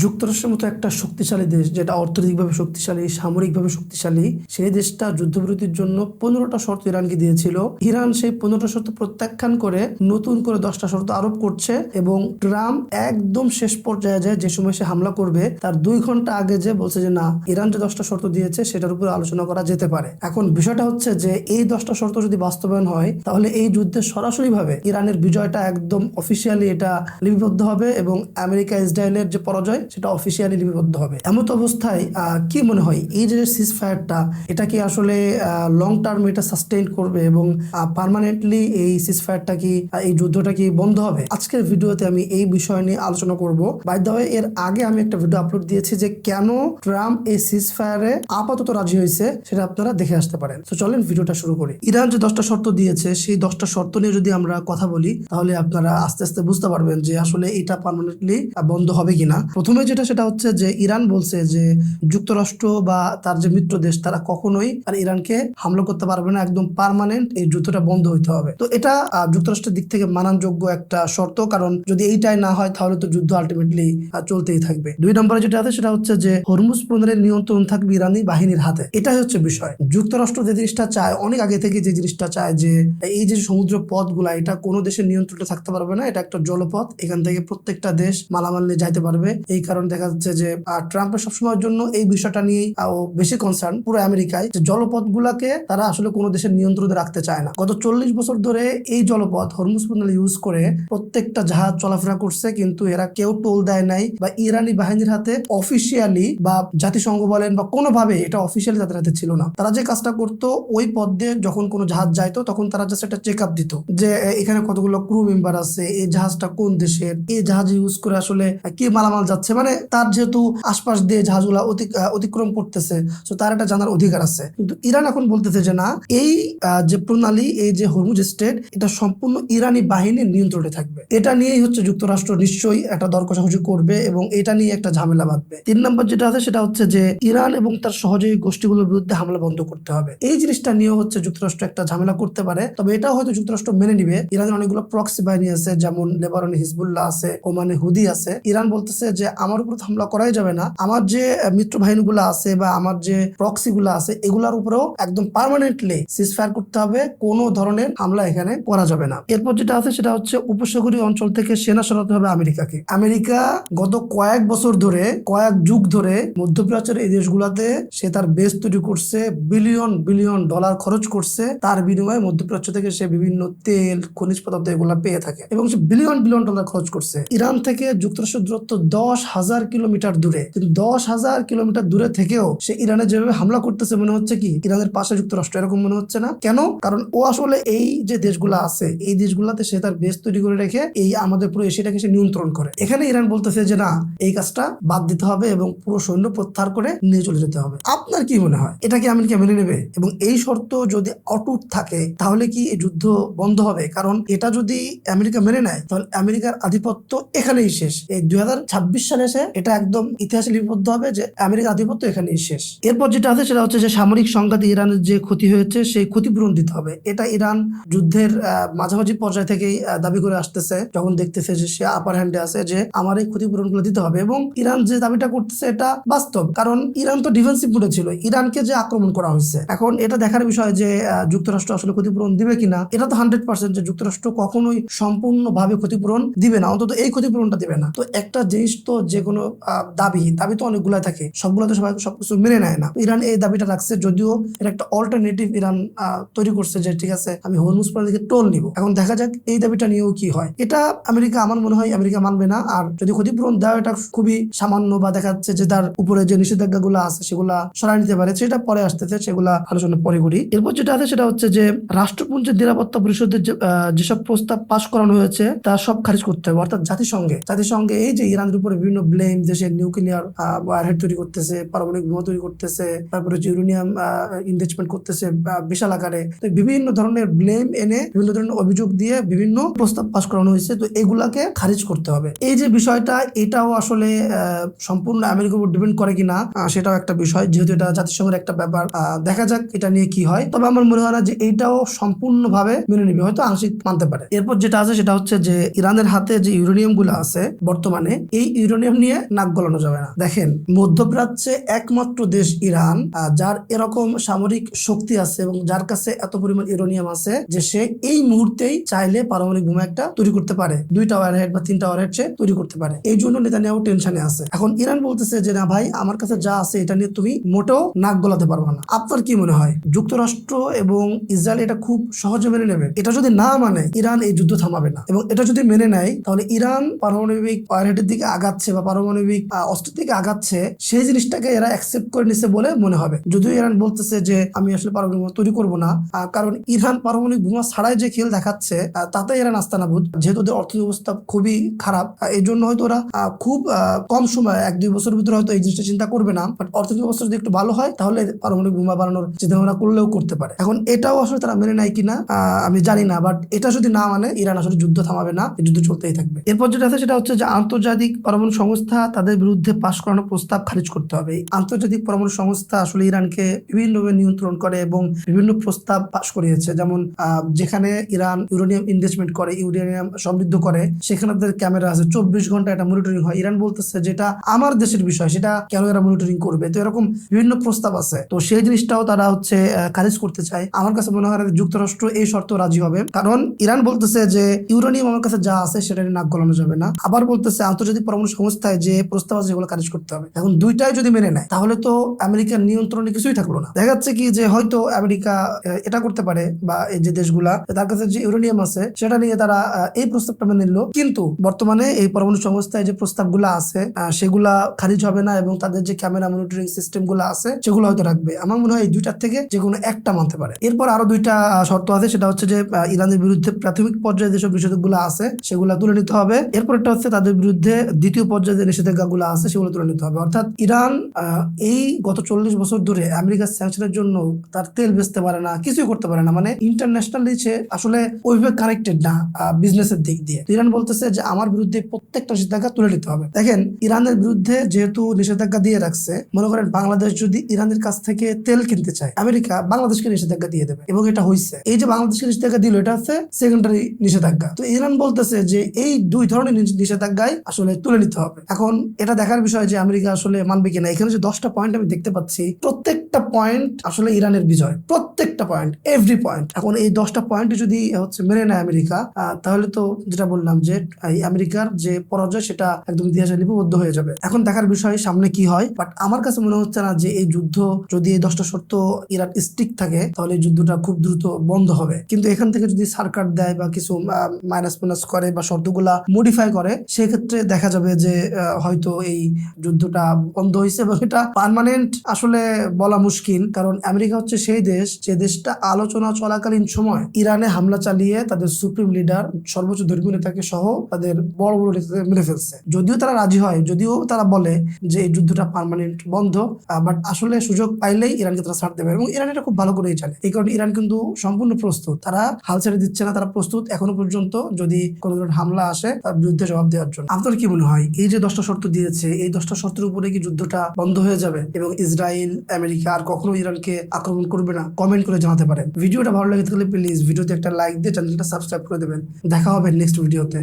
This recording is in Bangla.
যুক্তরাষ্ট্রের মতো একটা শক্তিশালী দেশ, যেটা অর্থনৈতিকভাবে শক্তিশালী, সামরিকভাবে শক্তিশালী, সেই দেশটা যুদ্ধবিরতির জন্য 15টা শর্ত ইরানকে দিয়েছিল। ইরান সেই 15টা শর্ত প্রত্যাখ্যান করে নতুন করে 10টা শর্ত আরোপ করছে এবং ট্রাম্প একদম শেষ পর্যায়ে যায়, যে সময় সে হামলা করবে তার 2 ঘন্টা আগে যে বলছে যে না, ইরান যে 10টা শর্ত দিয়েছে সেটার উপর আলোচনা করা যেতে পারে। এখন বিষয়টা হচ্ছে যে এই 10টা শর্ত যদি বাস্তবায়ন হয় তাহলে এই যুদ্ধে সরাসরিভাবে ইরানের বিজয়টা একদম অফিসিয়ালি এটা লিপিবদ্ধ হবে এবং আমেরিকা ইসরায়েলের যে পরাজয় সেটা অফিসিয়ালি লিপিবদ্ধ হবে। এমত অবস্থায় কি মনে হয়, এই যে সিজ ফায়ারটা, এটা কি আসলে লং টার্ম এটা সাস্টেইন করবে এবং পার্মানেন্টলি এই সিজ ফায়ারটা কি, এই যুদ্ধটা কি বন্ধ হবে? আজকের ভিডিওতে আমি এই বিষয় নিয়ে আলোচনা করব। বাই দ্য ওয়ে, এর আগে আমি একটা ভিডিও আপলোড দিয়েছি যে কেন ট্রাম্প এই সিজ ফায়ারে আপাতত রাজি হয়েছে, সেটা আপনারা দেখে আসতে পারেন। তো চলেন ভিডিওটা শুরু করি। ইরান যে 10টা শর্ত দিয়েছে, সেই 10টা শর্ত নিয়ে যদি আমরা কথা বলি তাহলে আপনারা আস্তে আস্তে বুঝতে পারবেন যে আসলে এটা পার্মানেন্টলি বন্ধ হবে কিনা। প্রথমে সেটা হচ্ছে যে ইরান বলছে যে যুক্তরাষ্ট্র বা তার যে মিত্র দেশ তারা কখনোই আর ইরানকে হামলা করতে পারবে না, একদম পার্মানেন্ট এই যুদ্ধটা বন্ধ হইতে হবে। তো এটা যুক্তরাষ্ট্রের দিক থেকে মানযোগ্য একটা শর্ত, কারণ যদি এইটাই না হয় তাহলে তো যুদ্ধ আলটিমেটলি চলতেই থাকবে। 2 নম্বরে যেটা আছে সেটা হচ্ছে যে হরমুজ প্রণালীর নিয়ন্ত্রণ থাকবে ইরানি বাহিনীর হাতে। এটাই হচ্ছে বিষয়। যুক্তরাষ্ট্র যে জিনিসটা চায়, অনেক আগে থেকে যে জিনিসটা চায়, যে এই যে সমুদ্র পথগুলা এটা কোনো দেশের নিয়ন্ত্রণে থাকতে পারবে না, এটা একটা জলপথ, এখান থেকে প্রত্যেকটা দেশ মালামাল নিয়ে যাইতে পারবে। এই কারণে দেখা যাচ্ছে যে ট্রাম্পের সবসময়ের জন্য এই বিষয়টা নিয়েই বেশি কনসার্ন পুরো আমেরিকায়, যে জলপথ গুলাকে তারা আসলে কোনো দেশের নিয়ন্ত্রণে রাখতে চায় না। গত 40 বছর ধরে এই জলপথ হরমুজ প্রণালী ইউজ করে প্রত্যেকটা জাহাজ চলাফেরা করছে, কিন্তু এরা কেউ টোল দেয় নাই বা ইরানি বাহিনীর হাতে অফিসিয়ালি বা জাতিসংঘ বলেন বা কোনোভাবে এটা অফিসিয়ালি তাদের হাতে ছিল না। তারা যে কাজটা করতো, ওই পথ দিয়ে যখন কোনো জাহাজ যাইতো তখন তারা জাস্ট একটা চেক আপ দিত যে এখানে কতগুলো ক্রু মেম্বার আছে, এই জাহাজটা কোন দেশের, এই জাহাজ ইউজ করে আসলে কি মালামাল যাচ্ছে, মানে তার যেহেতু আশপাশ দিয়ে জাহাজগুলা অতিক্রম করতেছে, তো তার একটা জানার অধিকার আছে। কিন্তু ইরান এখন বলতেছে যে না, এই যে প্রণালী, এই যে হরমুজ স্ট্রেট, এটা সম্পূর্ণ ইরানি বাহিনীর নিয়ন্ত্রণে থাকবে। এটা নিয়েই হচ্ছে যুক্তরাষ্ট্র নিশ্চয়ই একটা দর কষাকষি করবে এবং এটা নিয়ে একটা ঝামেলা বাঁধবে। 3 নম্বর যেটা আছে সেটা হচ্ছে যে ইরান এবং তার সহযোগী গোষ্ঠীগুলোর বিরুদ্ধে হামলা বন্ধ করতে হবে। এই জিনিসটা নিয়েও হচ্ছে যুক্তরাষ্ট্র একটা ঝামেলা করতে পারে, তবে এটাও হয়তো যুক্তরাষ্ট্র মেনে নিবে। ইরানের অনেকগুলো প্রক্সি বাহিনী আছে, যেমন লেবাননে হিজবুল্লাহ আছে, ওমানে হুদি আছে। ইরান বলতেছে যে আমার উপর হামলা করাই যাবে না, আমার যে মিত্র বাহিনীগুলো আছে বা আমার যে প্রক্সি গুলো আছে এগুলার উপরেও একদম পার্মানেন্টলি সিজ ফায়ার করতে হবে, কোনো ধরনের হামলা এখানে করা যাবে না। এরপর যেটা আছে সেটা হচ্ছে উপসাগরীয় অঞ্চল থেকে সেনা সরাতে হবে আমেরিকাকে। আমেরিকা গত কয়েক বছর ধরে, কয়েক যুগ ধরে মধ্যপ্রাচ্যের এই দেশগুলাতে সে তার বেস তৈরি করছে, বিলিয়ন বিলিয়ন ডলার খরচ করছে, তার বিনিময়ে মধ্যপ্রাচ্য থেকে সে বিভিন্ন তেল, খনিজ পদার্থ এগুলা পেয়ে থাকে এবং সে বিলিয়ন বিলিয়ন ডলার খরচ করছে। ইরান থেকে যুক্তরাষ্ট্রের দূরত্ব 10,000 কিলোমিটার দূরে, কিন্তু 10,000 কিলোমিটার দূরে থেকেও সে ইরানে যেভাবে হামলা করতেছে, মনে হচ্ছে কি ইরানের পাশে যুক্তরাষ্ট্র, এরকম মনে হচ্ছে না। কেন? কারণ ও আসলে এই যে দেশগুলো আছে, এই দেশগুলোতে সে তার বেস তৈরি করে রেখে এই আমাদের পুরো এশিয়াটাকে সে নিয়ন্ত্রণ করে। এখানে ইরান বলতেছে যে না, এই কাজটা বাদ দিতে হবে এবং পুরো সৈন্য প্রত্যাহার করে নিয়ে চলে যেতে হবে। আপনার কি মনে হয়, এটা কি আমেরিকা মেনে নেবে? এবং এই শর্ত যদি অটুট থাকে তাহলে কি এই যুদ্ধ বন্ধ হবে? কারণ এটা যদি আমেরিকা মেনে নেয় তাহলে আমেরিকার আধিপত্য এখানেই শেষ। এই 2026 সালে এসে এটা একদম ইতিহাসে লিপিবদ্ধ হবে যে আমেরিকার আধিপত্য এখানেই শেষ। এরপর যেটা আছে সেটা হচ্ছে যে সামরিক সংঘাতে ইরানের যে ক্ষতি হয়েছে সেই ক্ষতিপূরণ দিতে হবে। এটা ইরান যুদ্ধের মাঝামাঝি পর্যায় থেকেই দাবি করে আসতেছে, যখন দেখতেছে যে সে আপার হ্যান্ডে আছে, যে আমার এই ক্ষতিপূরণগুলো দিতে হবে। এবং ইরান যে দাবিটা করতেছে এটা বাস্তব, কারণ ইরান তো ডিফেন্সিভ মোডে ছিল, ইরানকে যে আক্রমণ করা হয়েছে। এখন এটা দেখার বিষয় যে যুক্তরাষ্ট্র আসলে ক্ষতিপূরণ দিবে কিনা। এটা তো 100% যে যুক্তরাষ্ট্র কখনোই সম্পূর্ণভাবে ক্ষতিপূরণ দিবে না, অন্তত এই ক্ষতিপূরণটা দিবে না। তো একটা জিনিস তো যে কোনো দাবি তো অনেকগুলো থাকে, সবগুলো তো সবাই সবকিছু মেনে নেয় না। ইরান এই দাবিটা রাখছে, যদিও এটা একটা অল্টারনেটিভ ইরান তৈরি করছে যে ঠিক আছে আমি হরমুজ প্রণালীকে টোল নিব। এখন দেখা যাক এই দাবিটা নিয়েও কি হয়। এটা আমেরিকা, আমার মনে হয় আমেরিকা মানবে না। আর যদি ক্ষতিপূরণ দেওয়া এটা খুবই সামান্য বা দেখা যাচ্ছে যে তার উপরে যে নিষেধাজ্ঞাগুলো আছে সেগুলা সরাই নিতে পারে, সেটা পরে আসতেছে, সেগুলা আলোচনা পরে করি। এরপর যেটা আছে সেটা হচ্ছে যে রাষ্ট্রপুঞ্জের নিরাপত্তা পরিষদের যেসব প্রস্তাব পাশ করানো হয়েছে তা সব খারিজ করতে হবে। অর্থাৎ জাতিসংঘে এই যে ইরানের উপরে বিভিন্ন ব্লেম, দেশের নিউক্লিয়ার ওয়ারহেড তৈরি করতেছে, পারমাণবিক বোমা তৈরি করতেছে, তারপরে ইউরেনিয়াম ইনভেস্টমেন্ট করতেছে বিশাল আকারে, তো বিভিন্ন ধরনের ব্লেম এনে বিভিন্ন ধরনের অভিযোগ দিয়ে বিভিন্ন প্রস্তাব পাশ করানো হয়েছে, তো এগুলাকে খারিজ করতে হবে। এই যে বিষয়টা, এটাও আসলে সম্পূর্ণ আমেরিকার উপর ডিপেন্ড করে কিনা সেটাও একটা বিষয়, যেহেতু এটা জাতিসংঘের একটা ব্যাপার। দেখা যাক এটা নিয়ে কি হয়। তবে আমার মনে হয় না যে এইটাও সম্পূর্ণভাবে মেনে নিবে, হয়তো আংশিক মানতে পারে। এরপর যেটা আছে সেটা হচ্ছে যে ইরানের হাতে যে ইউরেনিয়াম গুলো আছে বর্তমানে, এই ইউরেনিয়াম ইউরেনিয়াম নিয়ে নাক গলানো যাবে না। দেখেন, মধ্যপ্রাচ্যে একমাত্র দেশ ইরান যার এরকম সামরিক শক্তি আছে এবং যার কাছে এত পরিমাণ ইউরেনিয়াম আছে যে সে এই মুহূর্তেই চাইলে পারমাণবিক বোমা একটা তৈরি করতে পারে, 2টা ওয়ারহেড বা 3টা ওয়ারহেড সে তৈরি করতে পারে। এই জন্য নেতানিয়াহু টেনশনে আছে। এখন ইরান বলতেছে যে না ভাই, আমার কাছে যা আছে এটা নিয়ে তুমি মোটেও নাক গলাতে পারবে না। আপনার কি মনে হয় যুক্তরাষ্ট্র এবং ইসরায়েল এটা খুব সহজে মেনে নেবে? এটা যদি না মানে ইরান এই যুদ্ধ থামাবে না, এবং এটা যদি মেনে নেয় তাহলে ইরান পারমাণবিক ওয়ারহেডের দিকে আগাচ্ছে বা পারমাণবিক অস্ত্রের দিকে আগাচ্ছে, সেই জিনিসটাকে এরা অ্যাকসেপ্ট করে নিছে বলে মনে হবে। যদিও ইরান বলতেছে যে আমি আসলে পারমাণবিক বোমা তৈরি করবো না, কারণ ইরান পারমাণবিক বোমা ছাড়াই যে খেল দেখাচ্ছে তাতে ইরান আস্তানাবুদ, যেহেতু ওদের অর্থনৈতিক অবস্থা খুবই খারাপ। এই জন্য হয়তো ওরা খুব কম সময় 1-2 বছরের ভিতরে হয়তো এই জিনিসটা চিন্তা করবে না, বাট অর্থনৈতিক অবস্থা যদি একটু ভালো হয় তাহলে পারমাণবিক বোমা বানানোর চিন্তা ভাবনা করলেও করতে পারে। এখন এটাও আসলে তারা মেনে নেয় কিনা আমি জানি না, বাট এটা যদি না মানে ইরান আসলে যুদ্ধ থামাবে না, যুদ্ধ চলতেই থাকবে। এরপর যেটা আছে সেটা হচ্ছে যে আন্তর্জাতিক পরমাণু সংস্থা তাদের বিরুদ্ধে পাশ করানো প্রস্তাব খারিজ করতে হবে। আন্তর্জাতিক পরমাণু সংস্থা আসলে ইরানকে বিভিন্নভাবে নিয়ন্ত্রণ করে এবং বিভিন্ন প্রস্তাব পাশ করিয়েছে, যেমন যেখানে ইরান ইউরেনিয়াম ইনভেস্টমেন্ট করে, ইউরেনিয়াম সমৃদ্ধ করে, সেখানে তাদের ক্যামেরা আছে, 24 ঘন্টা এটা মনিটরিং হয়। ইরান বলতেছে যেটা আমার দেশের বিষয়, সেটা কেন এরা মনিটরিং করবে? তো এরকম বিভিন্ন প্রস্তাব আছে, তো সেই জিনিসটাও তারা হচ্ছে খারিজ করতে চায়। আমার কাছে মনে হয় যুক্তরাষ্ট্র এই শর্ত রাজি হবে, কারণ ইরান বলতেছে যে ইউরেনিয়াম আমার কাছে যা আছে সেটা নিয়ে নাক গলানো যাবে না, আবার বলতেছে আন্তর্জাতিক পরমাণু সংস্থায় যে প্রস্তাব আছে সেগুলো খারিজ করতে হবে। এখন দুইটাই যদি মেনে নেয় তাহলে তো আমেরিকার নিয়ন্ত্রণে কিছুই থাকলো না। দেখা যাচ্ছে কি যে হয়তো আমেরিকা এটা করতে পারে, বা এই যে দেশগুলা তার কাছে যে ইউরেনিয়াম আছে সেটা নিয়ে তারা এই প্রস্তাবটা মেনে নিল, কিন্তু বর্তমানে এই পরমাণু সংস্থায় যে প্রস্তাবগুলো আছে সেগুলা খারিজ হবে না, এবং তাদের যে ক্যামেরা মনিটরিং সিস্টেম গুলো আছে সেগুলো হয়তো রাখবে। আমার মনে হয় এই দুইটার থেকে যে কোনো একটা মানতে পারে। এরপর আরো দুইটা শর্ত আছে, সেটা হচ্ছে যে ইরানের বিরুদ্ধে প্রাথমিক পর্যায়ে যেসব নিষেধাজ্ঞাগুলো আছে সেগুলো তুলে নিতে হবে। এরপর একটা হচ্ছে তাদের বিরুদ্ধে দ্বিতীয় পর্যায়ে যে নিষেধাজ্ঞাগুলো আছে সেগুলো তুলে নিতে হবে। অর্থাৎ ইরান এই গত 40 বছর ধরে আমেরিকার স্যাংশনের জন্য তার তেল বেচতে পারে না, কিছুই করতে পারে না, মানে ইন্টারন্যাশনালি সে আসলে ওইভাবে কানেক্টেড না বিজনেসের দিক দিয়ে। ইরান বলতেছে যে আমার বিরুদ্ধে প্রত্যেকটা নিষেধাজ্ঞা তুলে নিতে হবে। দেখেন, ইরানের বিরুদ্ধে যেহেতু নিষেধাজ্ঞা দিয়ে রাখছে, মনে করেন বাংলাদেশ যদি ইরানের কাছ থেকে তেল কিনতে চায়, আমেরিকা বাংলাদেশকে নিষেধাজ্ঞা দিয়ে দেবে, এবং এটা হয়েছে। এই যে বাংলাদেশকে নিষেধাজ্ঞা দিল, এটা হচ্ছে সেকেন্ডারি নিষেধাজ্ঞা। তো ইরান বলতেছে যে এই দুই ধরনের নিষেধাজ্ঞায় আসলে তুলে নিতে হবে। এখন এটা দেখার বিষয় যে আমেরিকা আসলে মানবে কিনা। এখানে যে 10টা পয়েন্ট আমি দেখতে পাচ্ছি, প্রত্যেকটা পয়েন্ট আসলে ইরানের বিজয়, প্রত্যেকটা পয়েন্ট, এভরি পয়েন্ট। এখন এই 10টা পয়েন্ট যদি হচ্ছে মেনে নেয় আমেরিকা, তাহলে তো যেটা বললাম যে আমেরিকার যে পরাজয় সেটা একদম ইতিহাসে লিপিবদ্ধ হয়ে যাবে। এখন দেখার বিষয় সামনে কি হয়, বাট আমার কাছে মনে হচ্ছে না যে এই যুদ্ধ যদি এই 10টা শর্ত ইরান স্ট্রিক থাকে তাহলে এই যুদ্ধটা খুব দ্রুত বন্ধ হবে। কিন্তু এখান থেকে যদি সরকার দেয় বা কিছু মাইনাস করে বা শর্তগুলা মডিফাই করে, সেক্ষেত্রে দেখা যাবে যে হয়তো এই যুদ্ধটা বন্ধ হয়েছে, এবং এটা পার্মানেন্ট আসলে বলা মুশকিল। কারণ আমেরিকা হচ্ছে সেই দেশ যে দেশটা আলোচনা চলাকালীন সময় ইরানে হামলা চালিয়ে তাদের সুপ্রিম লিডার, সর্বোচ্চ ধর্মীয় নেতাকে সহ তাদের বড় বড় নেতাদের মেরে ফেলছে। যদিও তারা রাজি হয়, যদিও তারা বলে যে এই যুদ্ধটা পার্মানেন্ট বন্ধ, বাট আসলে সুযোগ পাইলেই ইরানকে তারা ছাড় দেবে, এবং ইরান এটা খুব ভালো করেই জানে। এই কারণে ইরান কিন্তু সম্পূর্ণ প্রস্তুত, তারা হাল ছেড়ে দিচ্ছে না, তারা প্রস্তুত এখনো পর্যন্ত যদি কোনো ধরনের হামলা আসে তার বিরুদ্ধে জবাব দেওয়ার জন্য। আপনার কি মনে হয় এই যে 10টা শর্ত দিয়েছে, এই 10টা শর্তের উপরে কি যুদ্ধটা বন্ধ হয়ে যাবে এবং ইসরায়েল আমেরিকা আর কখনো ইরানকে আক্রমণ করবে না? কমেন্ট করে জানাতে পারেন। ভিডিওটা ভালো লাগে থাকলে প্লিজ ভিডিওতে একটা লাইক দিয়ে চ্যানেলটা সাবস্ক্রাইব করে দেবেন। দেখা হবে নেক্সট ভিডিওতে।